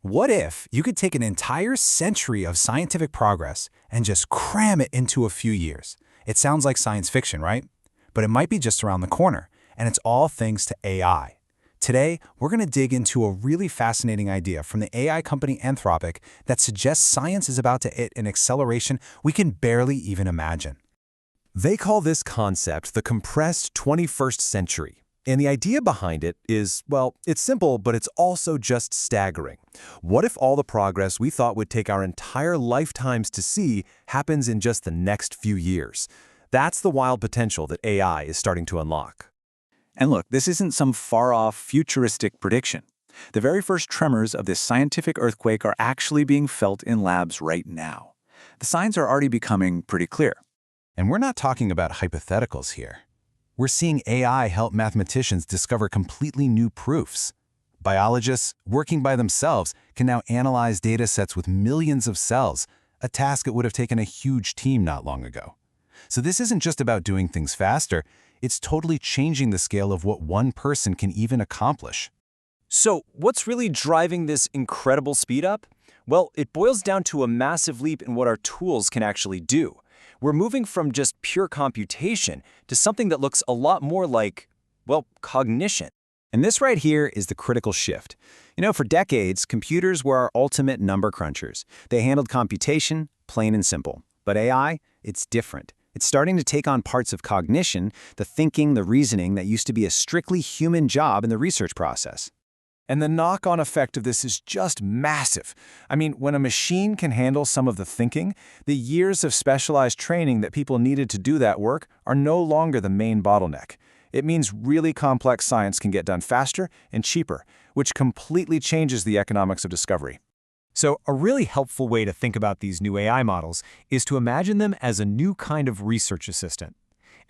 What if you could take an entire century of scientific progress and just cram it into a few years? It sounds like science fiction, right? But it might be just around the corner, and it's all thanks to AI. Today, we're going to dig into a really fascinating idea from the AI company Anthropic that suggests science is about to hit an acceleration we can barely even imagine. They call this concept the compressed 21st century. And the idea behind it is, well, it's simple, but it's also just staggering. What if all the progress we thought would take our entire lifetimes to see happens in just the next few years? That's the wild potential that AI is starting to unlock. And look, this isn't some far-off futuristic prediction. The very first tremors of this scientific earthquake are actually being felt in labs right now. The signs are already becoming pretty clear. And we're not talking about hypotheticals here. We're seeing AI help mathematicians discover completely new proofs. Biologists, working by themselves, can now analyze data sets with millions of cells, a task that would have taken a huge team not long ago. So this isn't just about doing things faster, it's totally changing the scale of what one person can even accomplish. So, what's really driving this incredible speed up? Well, it boils down to a massive leap in what our tools can actually do. We're moving from just pure computation to something that looks a lot more like, well, cognition. And this right here is the critical shift. For decades, computers were our ultimate number crunchers. They handled computation, plain and simple. But AI, it's different. It's starting to take on parts of cognition, the thinking, the reasoning that used to be a strictly human job in the research process. And the knock-on effect of this is just massive. I mean, when a machine can handle some of the thinking, the years of specialized training that people needed to do that work are no longer the main bottleneck. It means really complex science can get done faster and cheaper, which completely changes the economics of discovery. So a really helpful way to think about these new AI models is to imagine them as a new kind of research assistant.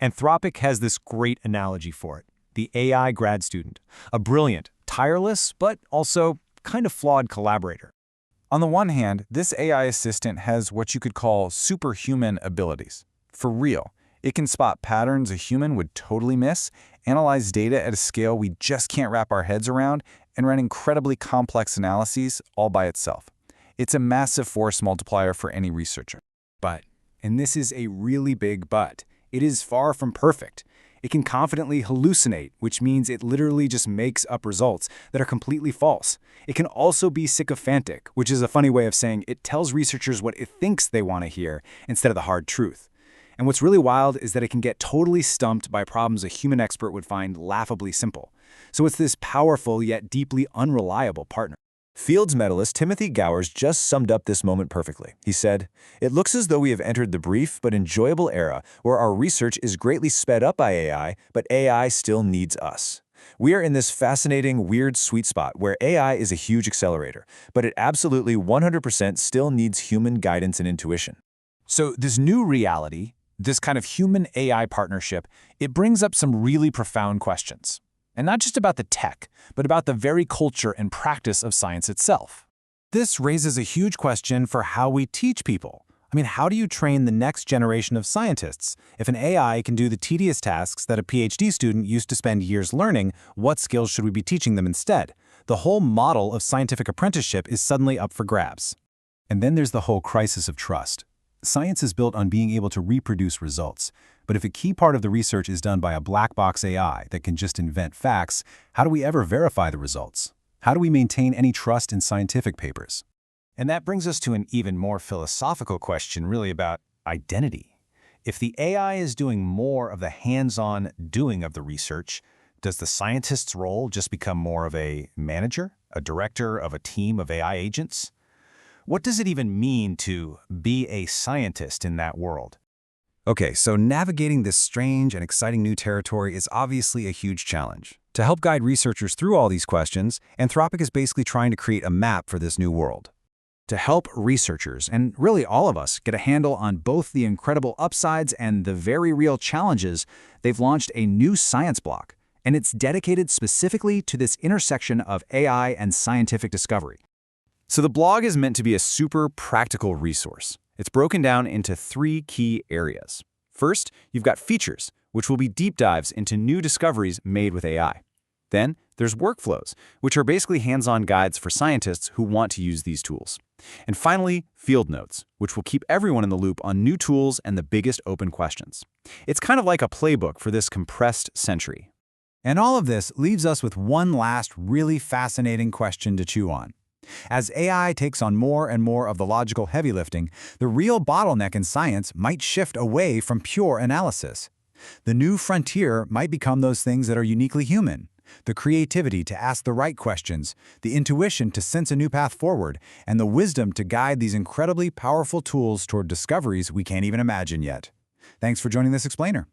Anthropic has this great analogy for it: the AI grad student, a brilliant, tireless, but also kind of flawed collaborator. On the one hand, this AI assistant has what you could call superhuman abilities. For real, it can spot patterns a human would totally miss, analyze data at a scale we just can't wrap our heads around, and run incredibly complex analyses all by itself. It's a massive force multiplier for any researcher. But, and this is a really big but, it is far from perfect. It can confidently hallucinate, which means it literally just makes up results that are completely false. It can also be sycophantic, which is a funny way of saying it tells researchers what it thinks they want to hear instead of the hard truth. And what's really wild is that it can get totally stumped by problems a human expert would find laughably simple. So it's this powerful yet deeply unreliable partner. Fields medalist Timothy Gowers just summed up this moment perfectly. He said, "It looks as though we have entered the brief but enjoyable era where our research is greatly sped up by AI, but AI still needs us. We are in this fascinating, weird sweet spot where AI is a huge accelerator, but it absolutely 100% still needs human guidance and intuition." So this new reality, this kind of human-AI partnership, it brings up some really profound questions. And not just about the tech, but about the very culture and practice of science itself. This raises a huge question for how we teach people. I mean, how do you train the next generation of scientists? If an AI can do the tedious tasks that a PhD student used to spend years learning, what skills should we be teaching them instead? The whole model of scientific apprenticeship is suddenly up for grabs. And then there's the whole crisis of trust. Science is built on being able to reproduce results. But if a key part of the research is done by a black box AI that can just invent facts, how do we ever verify the results? How do we maintain any trust in scientific papers? And that brings us to an even more philosophical question, really about identity. If the AI is doing more of the hands-on doing of the research, does the scientist's role just become more of a manager, a director of a team of AI agents? What does it even mean to be a scientist in that world? Okay, so navigating this strange and exciting new territory is obviously a huge challenge. To help guide researchers through all these questions, Anthropic is basically trying to create a map for this new world. To help researchers, and really all of us, get a handle on both the incredible upsides and the very real challenges, they've launched a new science block, and it's dedicated specifically to this intersection of AI and scientific discovery. So the blog is meant to be a super practical resource. It's broken down into 3 key areas. First, you've got features, which will be deep dives into new discoveries made with AI. Then, There's workflows, which are basically hands-on guides for scientists who want to use these tools. And finally, field notes, which will keep everyone in the loop on new tools and the biggest open questions. It's kind of like a playbook for this compressed century. And all of this leaves us with one last really fascinating question to chew on. As AI takes on more and more of the logical heavy lifting, the real bottleneck in science might shift away from pure analysis. The new frontier might become those things that are uniquely human: the creativity to ask the right questions, the intuition to sense a new path forward, and the wisdom to guide these incredibly powerful tools toward discoveries we can't even imagine yet. Thanks for joining this explainer.